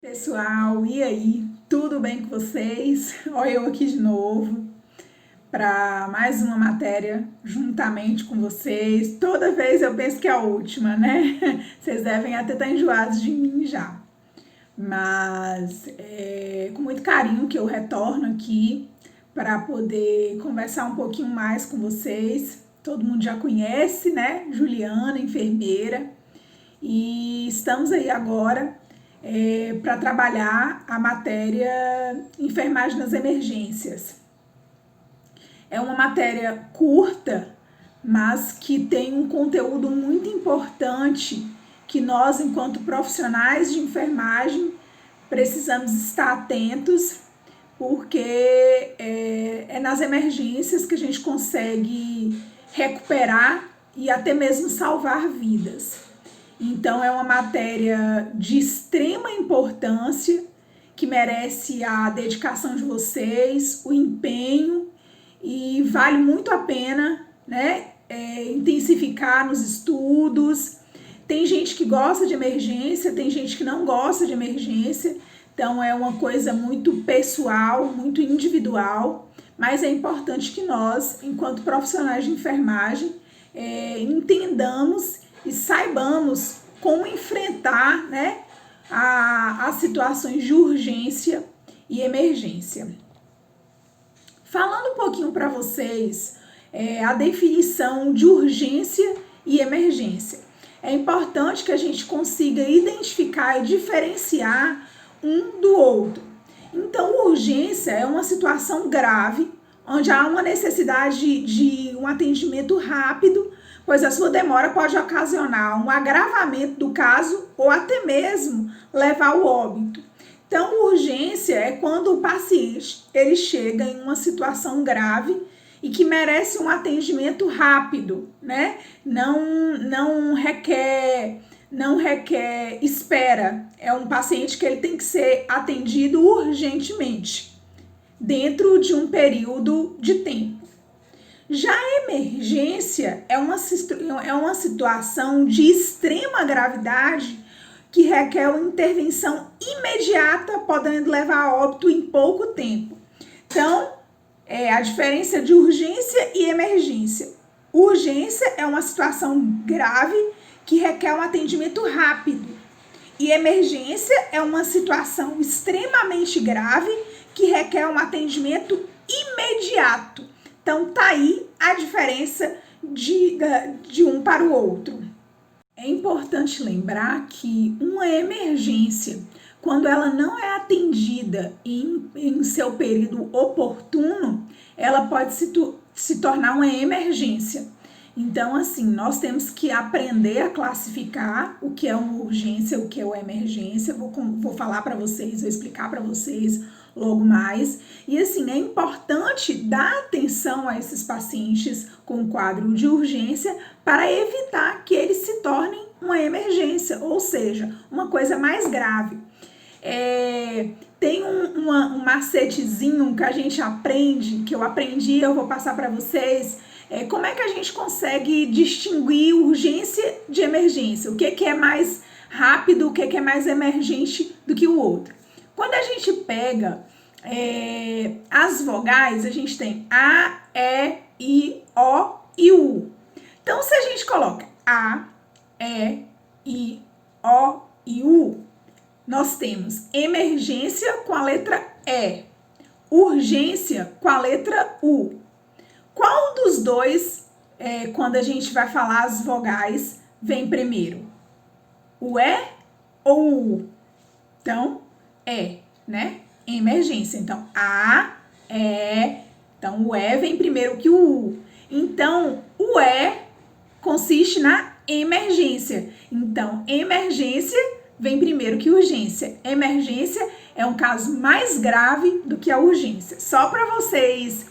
Pessoal, e aí? Tudo bem com vocês? Olha eu aqui de novo para mais uma matéria juntamente com vocês. Toda vez eu penso que é a última, né? Vocês devem até estar enjoados de mim já. Mas é com muito carinho que eu retorno aqui para poder conversar um pouquinho mais com vocês. Todo mundo já conhece, né? Juliana, enfermeira. E estamos aí agora para trabalhar a matéria enfermagem nas emergências. É uma matéria curta, mas que tem um conteúdo muito importante que nós, enquanto profissionais de enfermagem, precisamos estar atentos, porque é nas emergências que a gente consegue recuperar e até mesmo salvar vidas. Então, é uma matéria de extrema importância que merece a dedicação de vocês, o empenho, e vale muito a pena, né, intensificar nos estudos. Tem gente que gosta de emergência, tem gente que não gosta de emergência, então é uma coisa muito pessoal, muito individual, mas é importante que nós, enquanto profissionais de enfermagem, entendamos e saibamos como enfrentar, né, as situações de urgência e emergência. Falando um pouquinho para vocês a definição de urgência e emergência. É importante que a gente consiga identificar e diferenciar um do outro. Então, urgência é uma situação grave, onde há uma necessidade de um atendimento rápido, pois a sua demora pode ocasionar um agravamento do caso ou até mesmo levar ao óbito. Então, urgência é quando o paciente ele chega em uma situação grave e que merece um atendimento rápido, né? Não requer espera. É um paciente que ele tem que ser atendido urgentemente, dentro de um período de tempo. Já a emergência é uma situação de extrema gravidade que requer uma intervenção imediata, podendo levar a óbito em pouco tempo. Então, a diferença de urgência e emergência. Urgência é uma situação grave que requer um atendimento rápido. E emergência é uma situação extremamente grave que requer um atendimento imediato. Então, tá aí a diferença de um para o outro. É importante lembrar que uma emergência, quando ela não é atendida em seu período oportuno, ela pode se tornar uma emergência. Então, assim, nós temos que aprender a classificar o que é uma urgência, o que é uma emergência. Vou falar para vocês, vou explicar para vocês logo mais. E assim, é importante dar atenção a esses pacientes com quadro de urgência para evitar que eles se tornem uma emergência, ou seja, uma coisa mais grave. Tem um macetezinho que a gente aprende, que eu aprendi, eu vou passar para vocês. Como é que a gente consegue distinguir urgência de emergência? O que é mais rápido, o que é mais emergente do que o outro? Quando a gente pega as vogais, a gente tem A, E, I, O e U. Então, se a gente coloca A, E, I, O e U, nós temos emergência com a letra E, urgência com a letra U. Qual dos dois, quando a gente vai falar as vogais, vem primeiro? O E ou o U? Então, né? Emergência. Então, A, E. Então, o E vem primeiro que o U. Então, o E consiste na emergência. Então, emergência vem primeiro que urgência. Emergência é um caso mais grave do que a urgência. Só para vocês,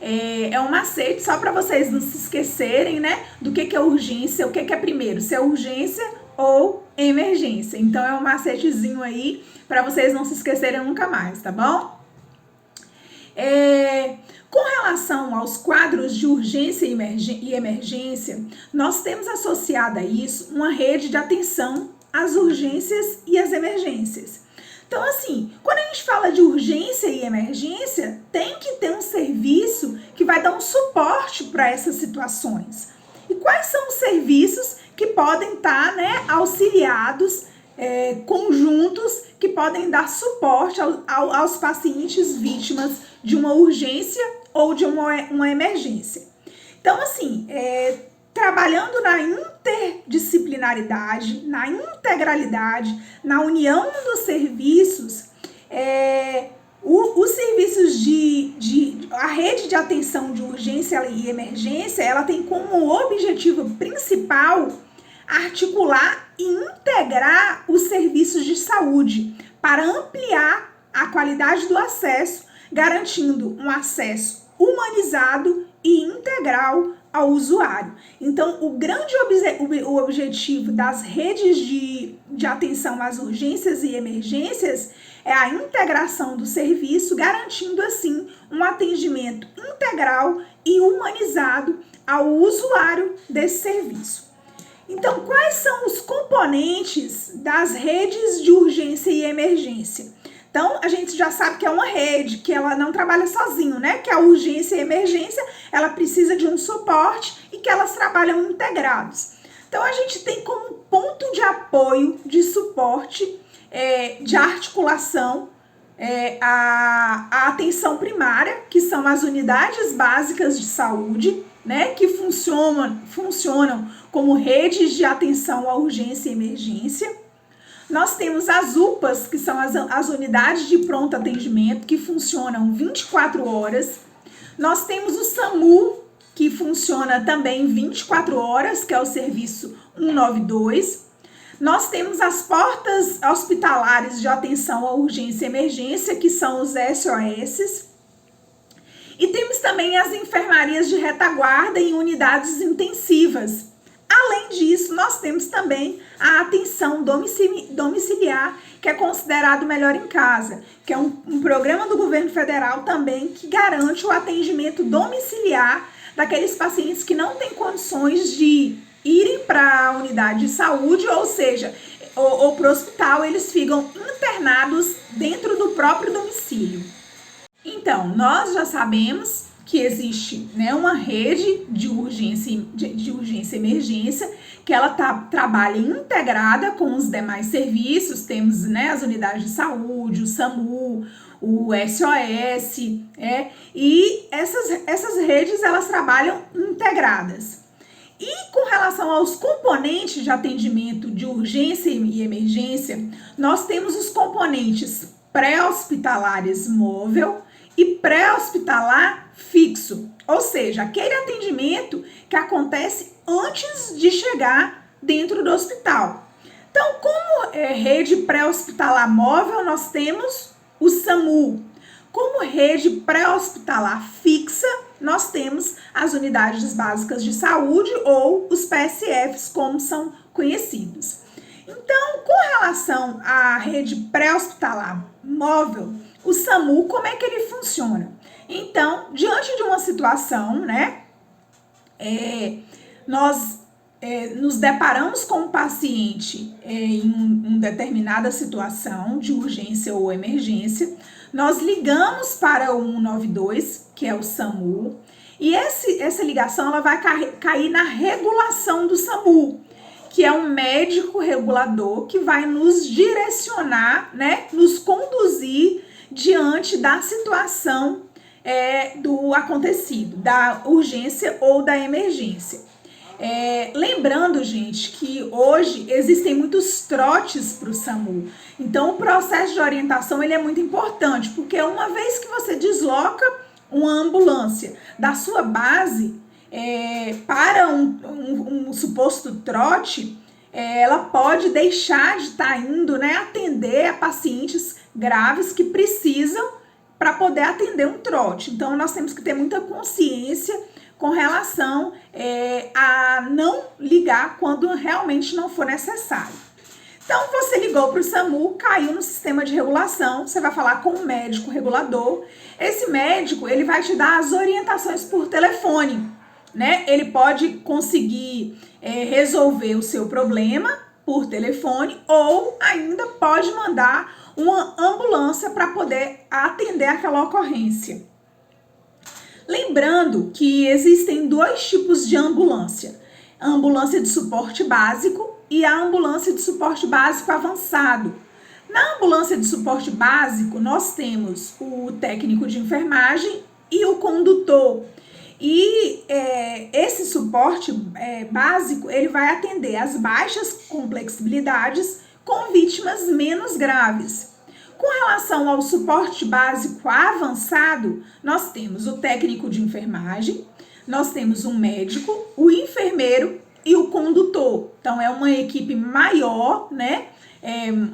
é um macete, só para vocês não se esquecerem, né? Do que é urgência, o que é primeiro, se é urgência ou emergência. Então, é um macetezinho aí para vocês não se esquecerem nunca mais, tá bom? Com relação aos quadros de urgência e emergência, nós temos associado a isso uma rede de atenção às urgências e às emergências. Então, assim, quando a gente fala de urgência e emergência, tem que ter um serviço que vai dar um suporte para essas situações. E quais são os serviços que podem estar, né, auxiliados, conjuntos, que podem dar suporte aos pacientes vítimas de uma urgência ou de uma emergência? Então, assim, trabalhando na interdisciplinaridade, na integralidade, na união dos serviços, os serviços a rede de atenção de urgência e emergência, ela tem como objetivo principal articular e integrar os serviços de saúde para ampliar a qualidade do acesso, garantindo um acesso humanizado e integral ao usuário. Então, o grande objetivo das redes de atenção às urgências e emergências é a integração do serviço, garantindo assim um atendimento integral e humanizado ao usuário desse serviço. Então, quais são os componentes das redes de urgência e emergência? Então, a gente já sabe que é uma rede, que ela não trabalha sozinho, né? Que a urgência e a emergência, ela precisa de um suporte e que elas trabalham integrados. Então, a gente tem como ponto de apoio, de suporte, de articulação, a atenção primária, que são as unidades básicas de saúde, né? Que funcionam como redes de atenção à urgência e emergência. Nós temos as UPAs, que são as unidades de pronto atendimento, que funcionam 24 horas. Nós temos o SAMU, que funciona também 24 horas, que é o serviço 192. Nós temos as portas hospitalares de atenção à urgência e emergência, que são os SOS. E temos também as enfermarias de retaguarda em unidades intensivas. Além disso, nós temos também a atenção domiciliar, que é considerado Melhor em Casa, que é um programa do governo federal também que garante o atendimento domiciliar daqueles pacientes que não têm condições de irem para a unidade de saúde, ou seja, ou para o hospital, eles ficam internados dentro do próprio domicílio. Então, nós já sabemos que existe, né, uma rede de urgência e emergência, que ela trabalha integrada com os demais serviços. Temos, né, as unidades de saúde, o SAMU, o SOS, e essas redes, elas trabalham integradas. E com relação aos componentes de atendimento de urgência e emergência, nós temos os componentes pré-hospitalares móvel e pré-hospitalar fixo, ou seja, aquele atendimento que acontece antes de chegar dentro do hospital. Então, como rede pré-hospitalar móvel, nós temos o SAMU. Como rede pré-hospitalar fixa, nós temos as unidades básicas de saúde, ou os PSFs, como são conhecidos. Então, com relação à rede pré-hospitalar móvel, o SAMU, como é que ele funciona? Então, diante de uma situação, né, nós nos deparamos com um paciente em uma determinada situação de urgência ou emergência, nós ligamos para o 192, que é o SAMU, e essa ligação ela vai cair na regulação do SAMU, que é um médico regulador que vai nos direcionar, né, nos conduzir diante da situação do acontecido, da urgência ou da emergência. Lembrando, gente, que hoje existem muitos trotes para o SAMU. Então, o processo de orientação ele é muito importante, porque uma vez que você desloca uma ambulância da sua base para um suposto trote, ela pode deixar de estar indo, né, atender a pacientes graves que precisam para poder atender um trote. Então, nós temos que ter muita consciência com relação a não ligar quando realmente não for necessário. Então, você ligou para o SAMU, caiu no sistema de regulação, você vai falar com o médico regulador. Esse médico, ele vai te dar as orientações por telefone, né? Ele pode conseguir resolver o seu problema por telefone, ou ainda pode mandar uma ambulância para poder atender aquela ocorrência. Lembrando que existem dois tipos de ambulância: a ambulância de suporte básico e a ambulância de suporte básico avançado. Na ambulância de suporte básico, nós temos o técnico de enfermagem e o condutor. E esse suporte básico, ele vai atender as baixas complexibilidades com vítimas menos graves. Com relação ao suporte básico avançado, nós temos o técnico de enfermagem, nós temos um médico, o enfermeiro e o condutor. Então, é uma equipe maior, né,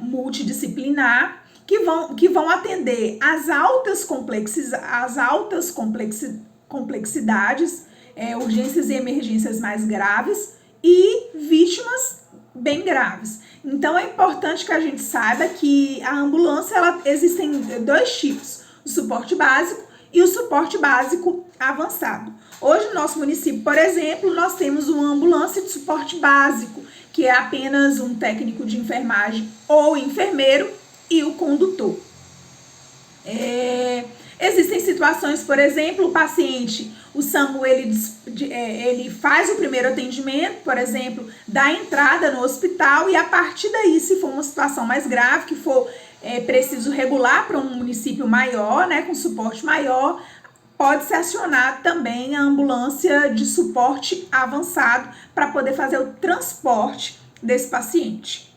multidisciplinar, que vão atender as altas complexidades, urgências e emergências mais graves e vítimas bem graves. Então é importante que a gente saiba que a ambulância, existem dois tipos: o suporte básico e o suporte básico avançado. Hoje no nosso município, por exemplo, nós temos uma ambulância de suporte básico, que é apenas um técnico de enfermagem ou enfermeiro e o condutor. Existem situações, por exemplo, o paciente, o SAMU, ele faz o primeiro atendimento, por exemplo, da entrada no hospital, e a partir daí, se for uma situação mais grave, que for preciso regular para um município maior, né, com suporte maior, pode-se acionar também a ambulância de suporte avançado para poder fazer o transporte desse paciente.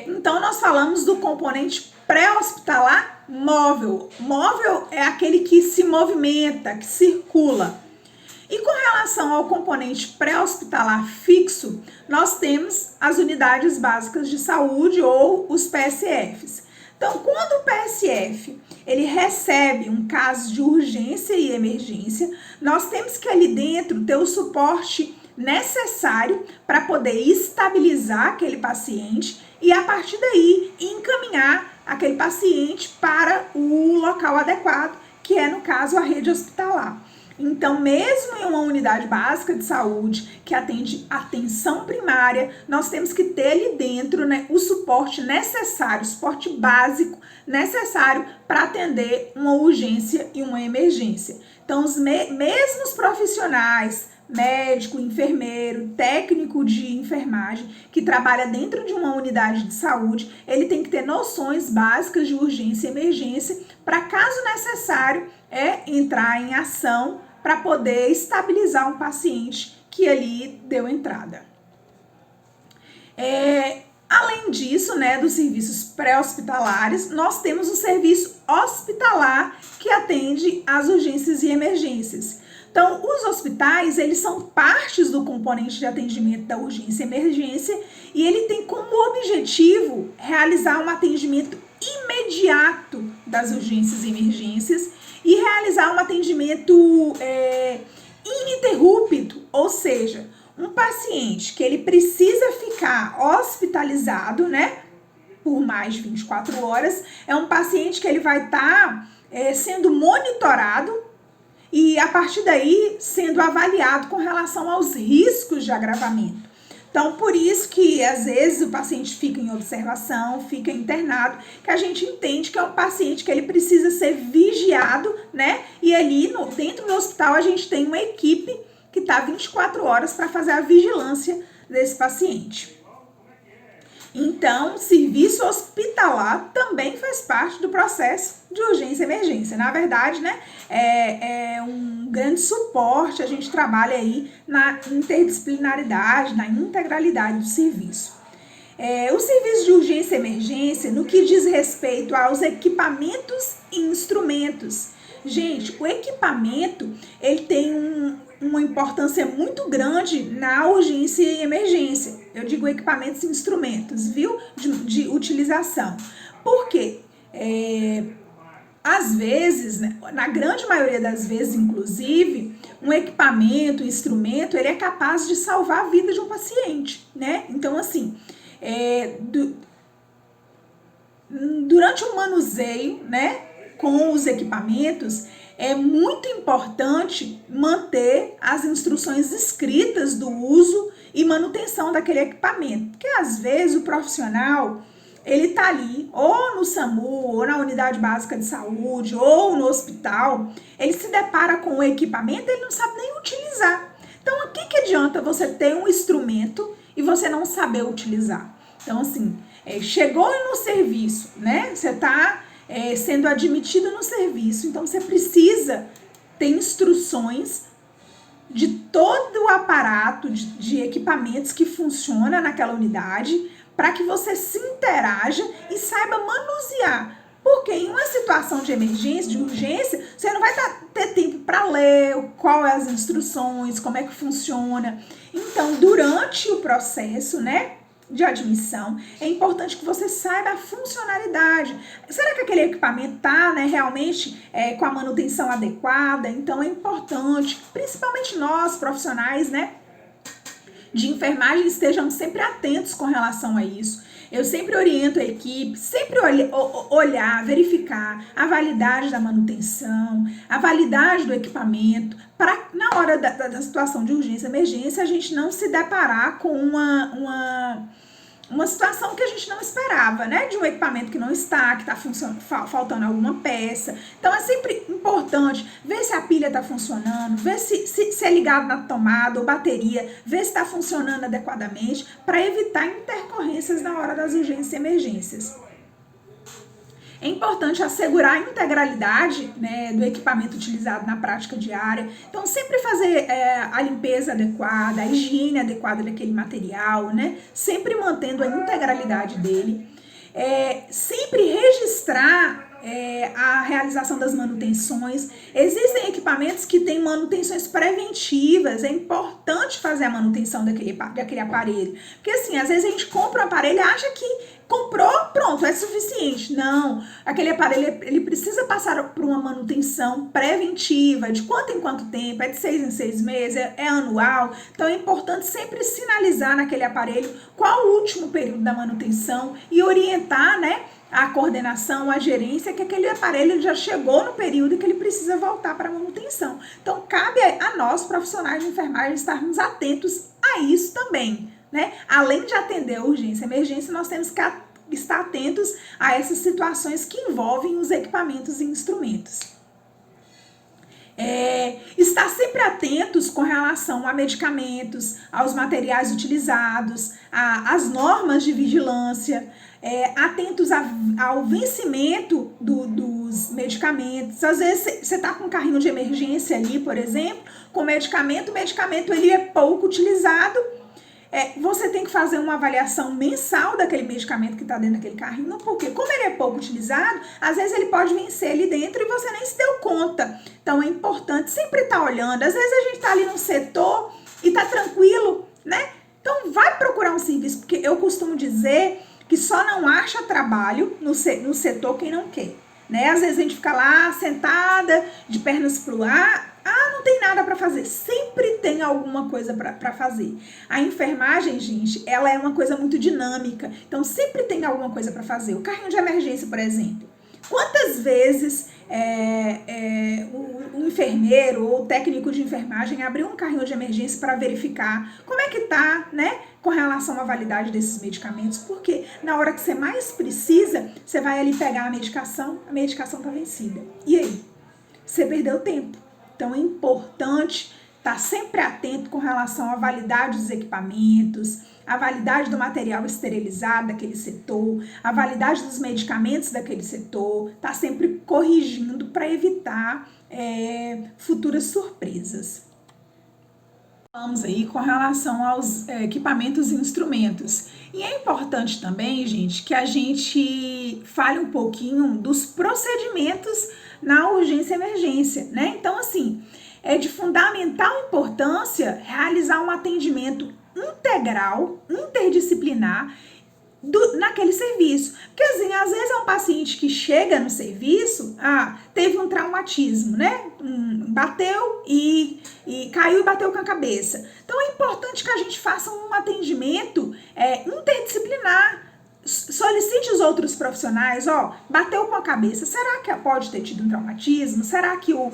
Então, nós falamos do componente pré-hospitalar móvel. Móvel é aquele que se movimenta, que circula. E com relação ao componente pré-hospitalar fixo, nós temos as unidades básicas de saúde ou os PSFs. Então, quando o PSF ele recebe um caso de urgência e emergência, nós temos que ali dentro ter o suporte necessário para poder estabilizar aquele paciente e a partir daí encaminhar aquele paciente para o local adequado, que é, no caso, a rede hospitalar. Então, mesmo em uma unidade básica de saúde que atende atenção primária, nós temos que ter ali dentro, né, o suporte necessário, o suporte básico necessário para atender uma urgência e uma emergência. Então, os mesmos profissionais, médico, enfermeiro, técnico de enfermagem, que trabalha dentro de uma unidade de saúde, ele tem que ter noções básicas de urgência e emergência para, caso necessário, entrar em ação para poder estabilizar um paciente que ali deu entrada. Além disso, né, dos serviços pré-hospitalares, nós temos o serviço hospitalar que atende às urgências e emergências. Então, os hospitais, eles são partes do componente de atendimento da urgência e emergência e ele tem como objetivo realizar um atendimento imediato das urgências e emergências e realizar um atendimento ininterrupto, ou seja, um paciente que ele precisa ficar hospitalizado, né, por mais de 24 horas, é um paciente que ele vai estar sendo monitorado e, a partir daí, sendo avaliado com relação aos riscos de agravamento. Então, por isso que, às vezes, o paciente fica em observação, fica internado, que a gente entende que é um paciente que ele precisa ser vigiado, né? E ali, dentro do hospital, a gente tem uma equipe que está 24 horas para fazer a vigilância desse paciente. Então, serviço hospitalar também faz parte do processo de urgência e emergência. Na verdade, né, é um grande suporte, a gente trabalha aí na interdisciplinaridade, na integralidade do serviço. O serviço de urgência e emergência, no que diz respeito aos equipamentos e instrumentos. Gente, o equipamento, ele tem uma importância muito grande na urgência e emergência. Eu digo equipamentos e instrumentos, viu? De utilização. Por quê? Às vezes, né, na grande maioria das vezes, inclusive, um equipamento, um instrumento, ele é capaz de salvar a vida de um paciente, né? Então, assim, durante o manuseio, né, com os equipamentos, é muito importante manter as instruções escritas do uso e manutenção daquele equipamento, porque às vezes o profissional ele tá ali, ou no SAMU, ou na unidade básica de saúde, ou no hospital, ele se depara com o equipamento, ele não sabe nem utilizar. Então, o que adianta você ter um instrumento e você não saber utilizar? Então, assim, chegou no serviço, né? Você tá sendo admitido no serviço, então você precisa ter instruções de todo o aparato de equipamentos que funciona naquela unidade, para que você se interaja e saiba manusear. Porque em uma situação de emergência, de urgência, você não vai ter tempo para ler qual é as instruções, como é que funciona. Então, durante o processo, né, de admissão, é importante que você saiba a funcionalidade. Será que aquele equipamento está, né, realmente com a manutenção adequada? Então, é importante, principalmente nós, profissionais, né, de enfermagem, estejamos sempre atentos com relação a isso. Eu sempre oriento a equipe, sempre olhar, verificar a validade da manutenção, a validade do equipamento, para na hora da situação de urgência, emergência, a gente não se deparar com uma situação que a gente não esperava, né? De um equipamento que não está, que está faltando alguma peça. Então, é sempre importante ver se a pilha está funcionando, ver se é ligado na tomada ou bateria, ver se está funcionando adequadamente, para evitar intercorrências na hora das urgências e emergências. É importante assegurar a integralidade, né, do equipamento utilizado na prática diária. Então, sempre fazer a limpeza adequada, a higiene adequada daquele material, né? Sempre mantendo a integralidade dele. Sempre registrar a realização das manutenções. Existem equipamentos que têm manutenções preventivas. É importante fazer a manutenção daquele aparelho. Porque assim, às vezes a gente compra um aparelho e acha que comprou, pronto, é suficiente. Não, aquele aparelho ele precisa passar por uma manutenção preventiva, de quanto em quanto tempo, é de 6 em 6 meses, é anual. Então é importante sempre sinalizar naquele aparelho qual o último período da manutenção e orientar, né, a coordenação, a gerência, que aquele aparelho já chegou no período que ele precisa voltar para a manutenção. Então cabe a nós, profissionais de enfermagem, estarmos atentos a isso também. Né? Além de atender a urgência e emergência, nós temos que estar atentos a essas situações que envolvem os equipamentos e instrumentos. Estar sempre atentos com relação a medicamentos, aos materiais utilizados, às normas de vigilância, atentos ao vencimento dos medicamentos. Às vezes você está com um carrinho de emergência ali, por exemplo, com medicamento, o medicamento ele é pouco utilizado. Você tem que fazer uma avaliação mensal daquele medicamento que está dentro daquele carrinho, porque como ele é pouco utilizado, às vezes ele pode vencer ali dentro e você nem se deu conta. Então é importante sempre estar olhando. Às vezes a gente está ali num setor e está tranquilo, né? Então vai procurar um serviço, porque eu costumo dizer que só não acha trabalho no setor quem não quer. Né? Às vezes a gente fica lá sentada, de pernas pro ar, não tem nada para fazer. Sempre tem alguma coisa para fazer. A enfermagem, gente, ela é uma coisa muito dinâmica. Então, sempre tem alguma coisa para fazer. O carrinho de emergência, por exemplo. Quantas vezes o enfermeiro ou o técnico de enfermagem abriu um carrinho de emergência para verificar como é que tá, né? Com relação à validade desses medicamentos, porque na hora que você mais precisa, você vai ali pegar a medicação tá vencida. E aí? Você perdeu tempo. Então é importante estar sempre atento com relação à validade dos equipamentos, a validade do material esterilizado daquele setor, a validade dos medicamentos daquele setor, estar sempre corrigindo para evitar futuras surpresas. Vamos aí com relação aos equipamentos e instrumentos. E é importante também, gente, que a gente fale um pouquinho dos procedimentos na urgência e emergência, né? Então, assim, é de fundamental importância realizar um atendimento integral, interdisciplinar naquele serviço. Porque, assim, às vezes é um paciente que chega no serviço, teve um traumatismo, né? Bateu e caiu e bateu com a cabeça. Então, é importante que a gente faça um atendimento interdisciplinar. Solicite os outros profissionais, bateu com a cabeça, será que pode ter tido um traumatismo? Será que o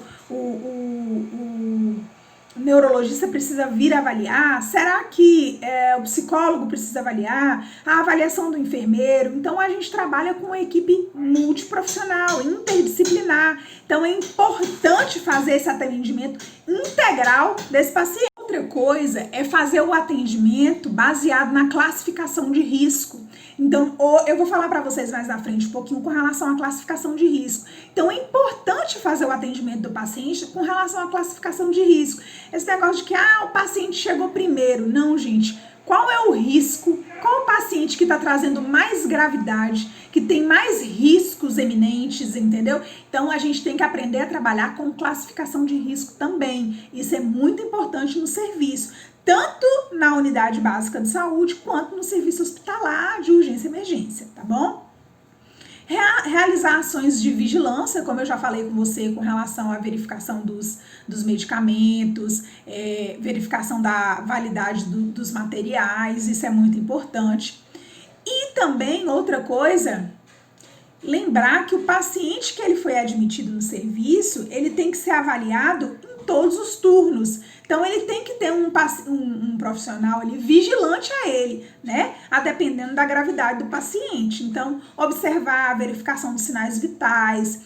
neurologista precisa vir avaliar? Será que o psicólogo precisa avaliar? A avaliação do enfermeiro? Então, a gente trabalha com uma equipe multiprofissional, interdisciplinar. Então, é importante fazer esse atendimento integral desse paciente. Outra coisa é fazer o atendimento baseado na classificação de risco. Então, eu vou falar para vocês mais na frente um pouquinho com relação à classificação de risco. Então, é importante fazer o atendimento do paciente com relação à classificação de risco. Esse negócio de que, o paciente chegou primeiro. Não, gente. Qual é o risco? Qual o paciente que está trazendo mais gravidade, que tem mais riscos eminentes, entendeu? Então, a gente tem que aprender a trabalhar com classificação de risco também. Isso é muito importante no serviço, tanto na unidade básica de saúde, quanto no serviço hospitalar de urgência e emergência, tá bom? Realizar ações de vigilância, como eu já falei com você, com relação à verificação dos medicamentos, verificação da validade dos materiais, isso é muito importante. E também, outra coisa, lembrar que o paciente que ele foi admitido no serviço, ele tem que ser avaliado em todos os turnos. Então, ele tem que ter um profissional ali vigilante a ele, né? A dependendo da gravidade do paciente. Então, observar a verificação dos sinais vitais,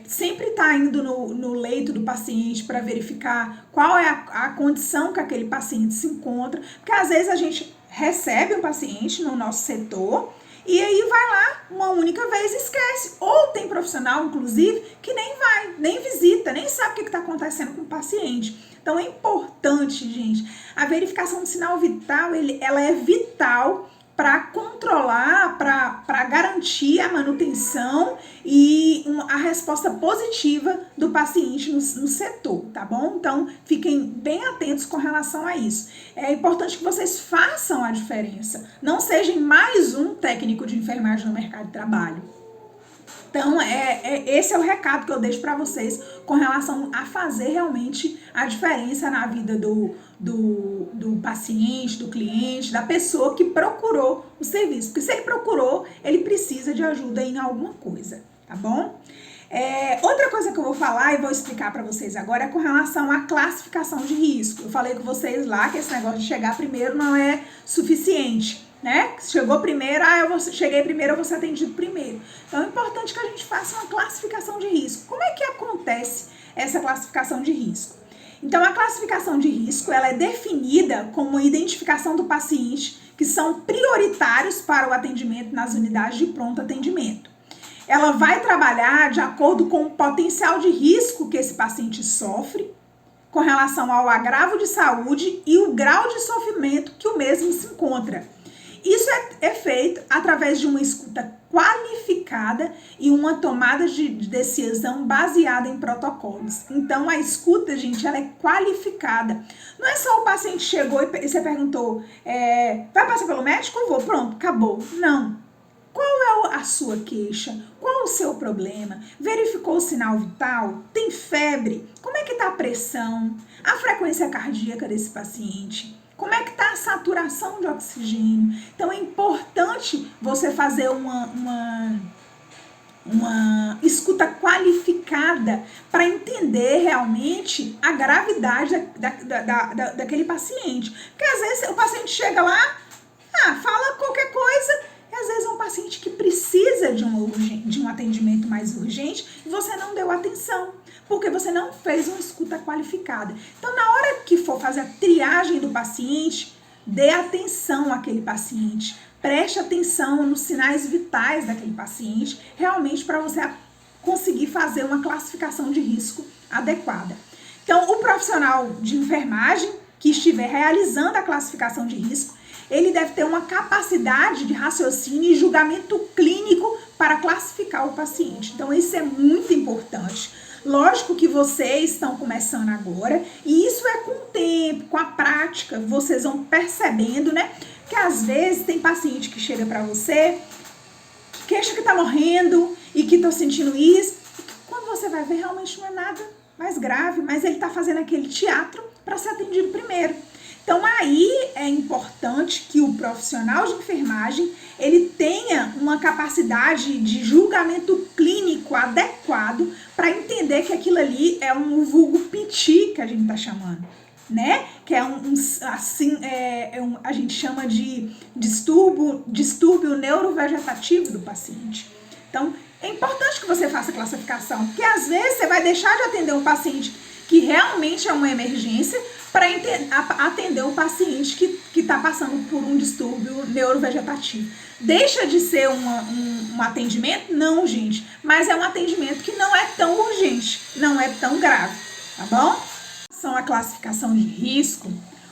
sempre estar indo no leito do paciente para verificar qual é a condição que aquele paciente se encontra. Porque, às vezes, a gente recebe um paciente no nosso setor e aí vai lá uma única vez e esquece. Ou tem profissional, inclusive, que nem vai, nem visita, nem sabe o que está acontecendo com o paciente. Então, é importante, gente, a verificação do sinal vital, ela é vital para controlar, para garantir a manutenção e a resposta positiva do paciente no setor, tá bom? Então, fiquem bem atentos com relação a isso. É importante que vocês façam a diferença, não sejam mais um técnico de enfermagem no mercado de trabalho. Então, esse é o recado que eu deixo para vocês com relação a fazer realmente a diferença na vida do paciente, do cliente, da pessoa que procurou o serviço. Porque se ele procurou, ele precisa de ajuda em alguma coisa, tá bom? Outra coisa que eu vou falar e vou explicar para vocês agora é com relação à classificação de risco. Eu falei com vocês lá que esse negócio de chegar primeiro não é suficiente, né? Chegou primeiro, cheguei primeiro, eu vou ser atendido primeiro. Então, é importante que a gente faça uma classificação de risco. Como é que acontece essa classificação de risco? Então, a classificação de risco, ela é definida como a identificação do paciente que são prioritários para o atendimento nas unidades de pronto atendimento. Ela vai trabalhar de acordo com o potencial de risco que esse paciente sofre, com relação ao agravo de saúde e o grau de sofrimento que o mesmo se encontra. Isso é feito através de uma escuta qualificada e uma tomada de decisão baseada em protocolos. Então, a escuta, gente, ela é qualificada. Não é só o paciente chegou e você perguntou, vai passar pelo médico? Eu vou, pronto, acabou. Não. Qual é a sua queixa? Qual o seu problema? Verificou o sinal vital? Tem febre? Como é que está a pressão? A frequência cardíaca desse paciente? Como é que está a saturação de oxigênio? Então, é importante você fazer uma escuta qualificada para entender realmente a gravidade daquele paciente. Porque, às vezes, o paciente chega lá, fala qualquer coisa, e às vezes é um paciente que precisa de um atendimento mais urgente e você não deu atenção, porque você não fez uma escuta qualificada. Então, na hora que for fazer a triagem do paciente, dê atenção àquele paciente, preste atenção nos sinais vitais daquele paciente, realmente para você conseguir fazer uma classificação de risco adequada. Então, o profissional de enfermagem que estiver realizando a classificação de risco, ele deve ter uma capacidade de raciocínio e julgamento clínico para classificar o paciente. Então, isso é muito importante. Lógico que vocês estão começando agora, e isso é com o tempo, com a prática, vocês vão percebendo, né? Que às vezes tem paciente que chega para você, queixa que tá morrendo e que tô sentindo isso, e que quando você vai ver, realmente não é nada mais grave, mas ele tá fazendo aquele teatro para ser atendido primeiro. Então, aí é importante que o profissional de enfermagem, ele tenha uma capacidade de julgamento clínico adequado para entender que aquilo ali é um vulgo piti, que a gente está chamando, né? Que é a gente chama de distúrbio neurovegetativo do paciente. Então, é importante que você faça a classificação, porque às vezes você vai deixar de atender um paciente que realmente é uma emergência para atender um paciente que está passando por um distúrbio neurovegetativo. Deixa de ser um atendimento? Não, gente, mas é um atendimento que não é tão urgente, não é tão grave, tá bom? São a classificação de risco.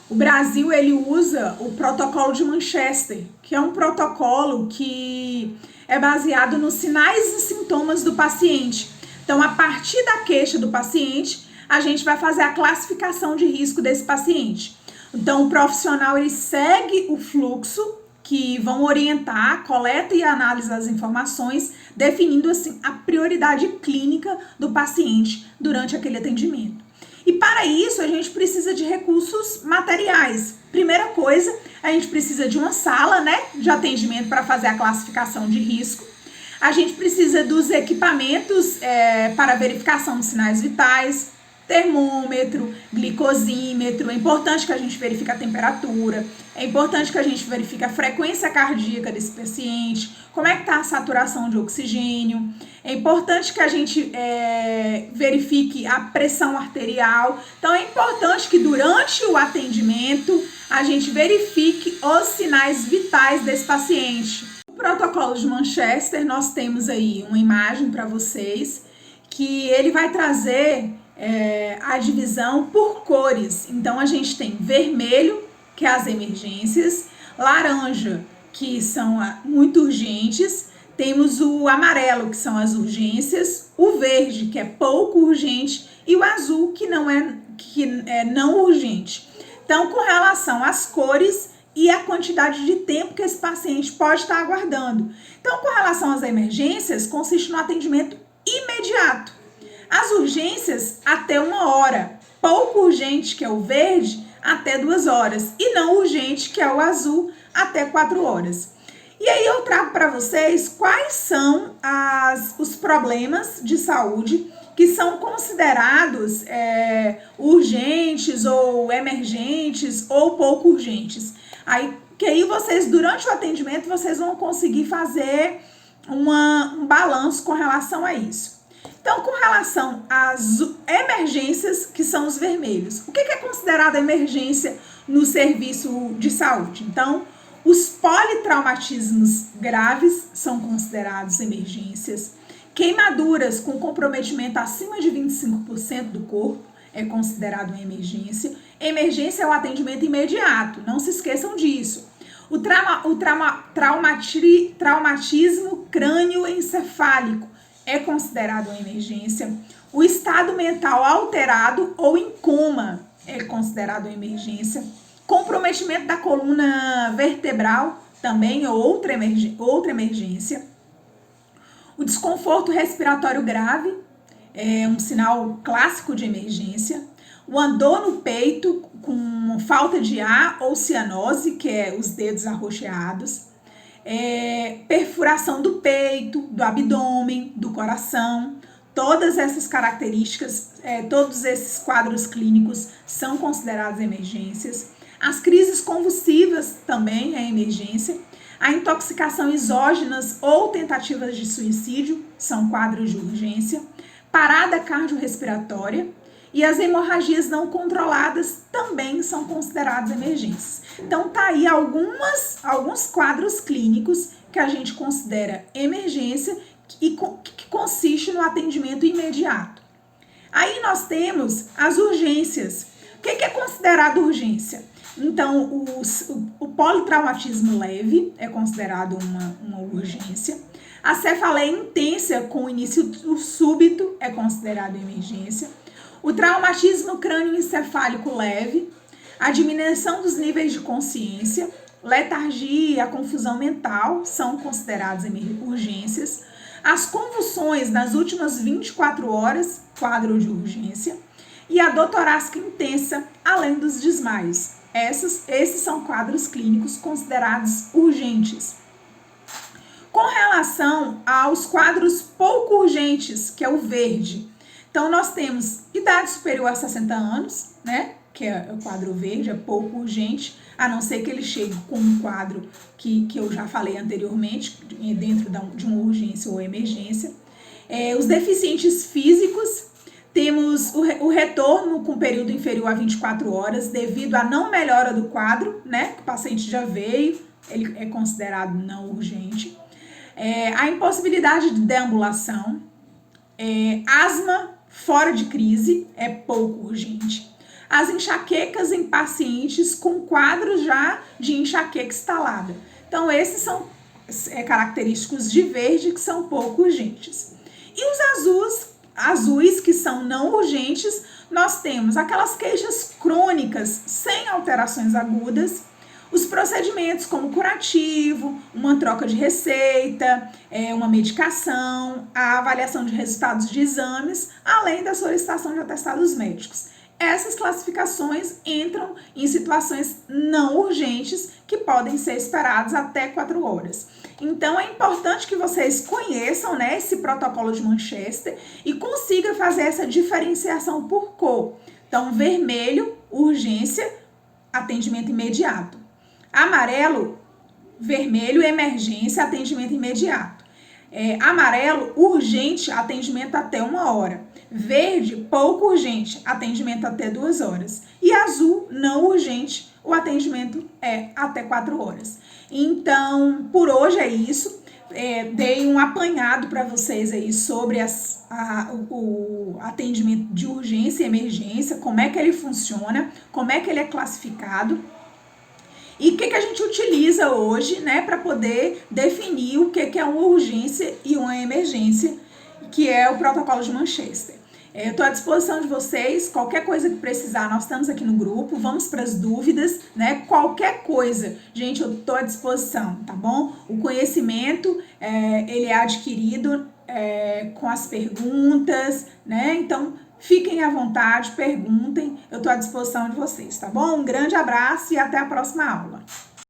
O Brasil ele usa o protocolo de Manchester, que é um protocolo que é baseado nos sinais e sintomas do paciente. Então, a partir da queixa do paciente, a gente vai fazer a classificação de risco desse paciente. Então, o profissional ele segue o fluxo que vão orientar a coleta e a análise das informações, definindo assim a prioridade clínica do paciente durante aquele atendimento. E para isso a gente precisa de recursos materiais. Primeira coisa, a gente precisa de uma sala, né, de atendimento para fazer a classificação de risco. A gente precisa dos equipamentos para verificação dos sinais vitais, termômetro, glicosímetro. É importante que a gente verifique a temperatura, é importante que a gente verifique a frequência cardíaca desse paciente, como é que está a saturação de oxigênio. É importante que a gente verifique a pressão arterial. Então, é importante que durante o atendimento a gente verifique os sinais vitais desse paciente. No protocolo de Manchester, nós temos aí uma imagem para vocês que ele vai trazer a divisão por cores. Então, a gente tem vermelho, que é as emergências, laranja, que são muito urgentes, temos o amarelo, que são as urgências, o verde, que é pouco urgente, e o azul, que é não urgente. Então, com relação às cores e a quantidade de tempo que esse paciente pode estar aguardando. Então, com relação às emergências, consiste no atendimento imediato. As urgências, até 1 hora. Pouco urgente, que é o verde, até 2 horas. E não urgente, que é o azul, até 4 horas. E aí eu trago para vocês quais são os problemas de saúde que são considerados urgentes ou emergentes ou pouco urgentes. Que aí vocês, durante o atendimento, vocês vão conseguir fazer um balanço com relação a isso. Então, com relação às emergências, que são os vermelhos, o que é considerado emergência no serviço de saúde? Então, os politraumatismos graves são considerados emergências. Queimaduras com comprometimento acima de 25% do corpo é considerado uma emergência. Emergência é o atendimento imediato, não se esqueçam disso. O traumatismo crânioencefálico é considerado uma emergência. O estado mental alterado ou em coma é considerado uma emergência. Comprometimento da coluna vertebral também é outra emergência. O desconforto respiratório grave é um sinal clássico de emergência. O dor no peito com falta de ar ou cianose, que é os dedos arroxeados. Perfuração do peito, do abdômen, do coração. Todas essas características, todos esses quadros clínicos são considerados emergências. As crises convulsivas também é emergência. A intoxicação exógenas ou tentativas de suicídio são quadros de urgência. Parada cardiorrespiratória e as hemorragias não controladas também são consideradas emergências. Então, tá aí alguns quadros clínicos que a gente considera emergência e que consiste no atendimento imediato. Aí nós temos as urgências. O que é considerado urgência? Então, o politraumatismo leve é considerado uma urgência. A cefaleia intensa com início súbito é considerado emergência. O traumatismo crânioencefálico leve, a diminuição dos níveis de consciência, letargia e a confusão mental são considerados urgências. As convulsões nas últimas 24 horas, quadro de urgência. E a dor torácica intensa, além dos desmaios. Esses são quadros clínicos considerados urgentes. Com relação aos quadros pouco urgentes, que é o verde, então nós temos idade superior a 60 anos, né? que é o quadro verde, é pouco urgente, a não ser que ele chegue com um quadro que eu já falei anteriormente, dentro de uma urgência ou emergência. Os deficientes físicos, temos o retorno com período inferior a 24 horas, devido à não melhora do quadro, né? O paciente já veio, ele é considerado não urgente. A impossibilidade de deambulação, asma fora de crise, é pouco urgente. As enxaquecas em pacientes com quadros já de enxaqueca instalada. Então, esses são característicos de verde que são pouco urgentes. E os azuis, que são não urgentes, nós temos aquelas queixas crônicas sem alterações agudas, os procedimentos como curativo, uma troca de receita, uma medicação, a avaliação de resultados de exames, além da solicitação de atestados médicos. Essas classificações entram em situações não urgentes que podem ser esperadas até 4 horas. Então, é importante que vocês conheçam, né, esse protocolo de Manchester e consigam fazer essa diferenciação por cor. Então, vermelho, urgência, atendimento imediato. Amarelo, vermelho, emergência, atendimento imediato. Amarelo, urgente, atendimento até 1 hora. Verde, pouco urgente, atendimento até 2 horas. E azul, não urgente, o atendimento é até 4 horas. Então, por hoje é isso. Dei um apanhado para vocês aí sobre o atendimento de urgência e emergência, como é que ele funciona, como é que ele é classificado. E o que a gente utiliza hoje, né, para poder definir o que é uma urgência e uma emergência, que é o protocolo de Manchester. Eu estou à disposição de vocês, qualquer coisa que precisar, nós estamos aqui no grupo, vamos para as dúvidas, né? Qualquer coisa, gente, eu estou à disposição, tá bom? O conhecimento, ele é adquirido com as perguntas, né? Então, fiquem à vontade, perguntem, eu estou à disposição de vocês, tá bom? Um grande abraço e até a próxima aula.